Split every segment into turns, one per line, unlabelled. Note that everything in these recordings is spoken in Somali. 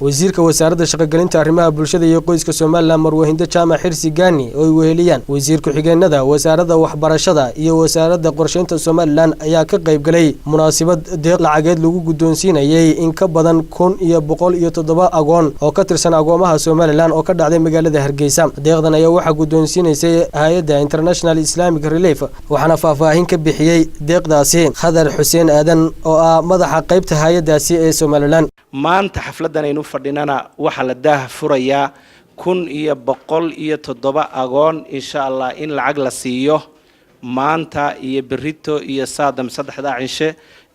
wasiirka wasaaradda shaqo-gelinta arrimaha bulshada iyo qoyska Soomaaliland Marwahindo Jaamac Xirsi Gaani oo ay weheliyaan wasiir ku-xigeenada wasaaradda waxbarashada iyo wasaaradda qorsheynta Soomaaliland ayaa ka qayb galay munaasabad deeq lacageed lagu guddoonsiinayay in ka badan 1,107 agoon oo ka tirsan agoomaha Soomaaliland oo ka dhacday magaalada Hargeysa. deeqdan ayaa waxa guddoonsiinaysay hay'adda International Islamic Relief waxaana faahfaahin ka bixiyay deeqdaasi Khadar Xuseen Aadan oo ah madaxa qaybta hay'addaasi ee Soomaaliland.
maanta xafladan aynu fadhinana waxa la daah furayaa 1,107 agoon insha Allah in lacag la siiyo maanta iyo berrito iyo saadam saddexda cishe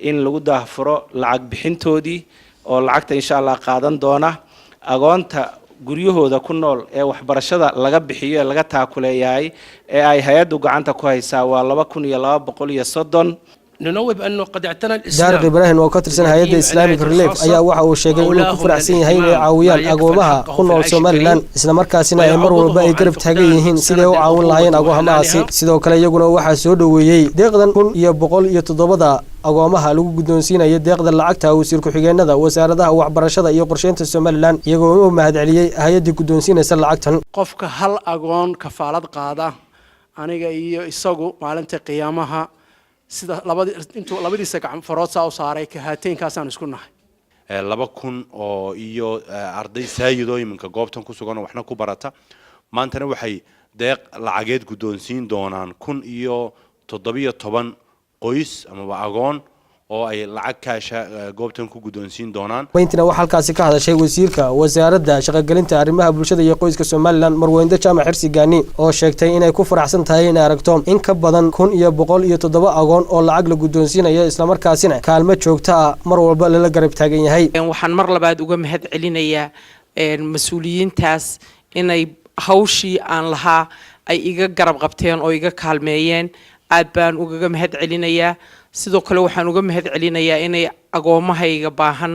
in lagu daah furo lacag bixintoodii oo lacagta insha Allah qaadan doona agoonta guryahooda ku nool ee waxbarashada laga bixiyo laga taakuleeyay ee ay hay'addu gacanta ku haysaa waa 2,230.
ننوه بأنه قد اعتنى
دارق إبراهيم oo ka tirsan hay'adda Islamic Relief ayaa waxa uu sheegay inuu ku faraxsan yahay inay caawiyaan agoomaha ku nool Soomaaliland isla markaasina ay mar walba ay garab taagan yihiin sidii u caawin lahaayeen agoomahaasi. sidoo kale iyaguna waxa soo dhaweeyay deeqdan 1,107 agoomaha lagu guddoonsiinayo deeqda lacagta wasiir ku-xigeenada wasaaradda waxbarashada iyo qorsheynta Soomaaliland iyagoo u mahadceliyay hay'adda guddoonsiinaysa lacagtan.
qofka hal agoon kafaalad qaada aniga iyo isagu maalinta qiyaamaha sida labadiisa gacan faroodsa u saaray ka haateenkaasaan isku nahay
2,000 oo iyo arday saayidoo iminka goobtan ku sugan waxna ku barata maantana waxay deeq lacageed guddoonsiin doonaan 1,017 qoys ama agoon oo ay lacag kaasha goobtan ku guddoonsiin doonaan.
Intina waxa halkaasi ka hadashay wasiirka wasaaradda shaqo-gelinta arrimaha bulshada iyo qoyska Soomaaliland Marwahindo Jaamac Xirsi Gaani oo sheegtay inay ku faraxsan tahay in aragto in ka badan 1,107 agoon oo lacag la guddoonsiinayo isla markaasina kaalmo joogto ah mar walba la garab taagan yahay.
waxaan mar labaad uga mahad celinayaa mas'uuliyiintaas inay hawshii aan lahaa ay iga garab qabteen oo iga kaalmeeyeen aad baan uga mahad celinayaa. sidoo kale waxaan uga mahad celinayaa inay agoomahayga baahan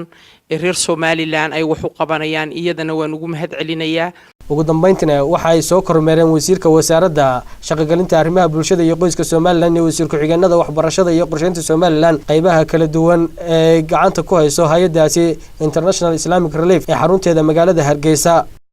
ee reer Soomaaliland ay wax u qabanayaan iyadana waan ugu mahad celinayaa.
ugu dambeyntina waxa ay soo kormeereen wasiirka wasaaradda shaqo-gelinta arrimaha bulshada iyo qoyska Soomaaliland iyo wasiir ku-xigeenada waxbarashada iyo qorsheynta Soomaaliland qaybaha kala duwan ee gacanta ku hayso hay'addaasi International Islamic Relief ee xarunteeda magaalada Hargeysa.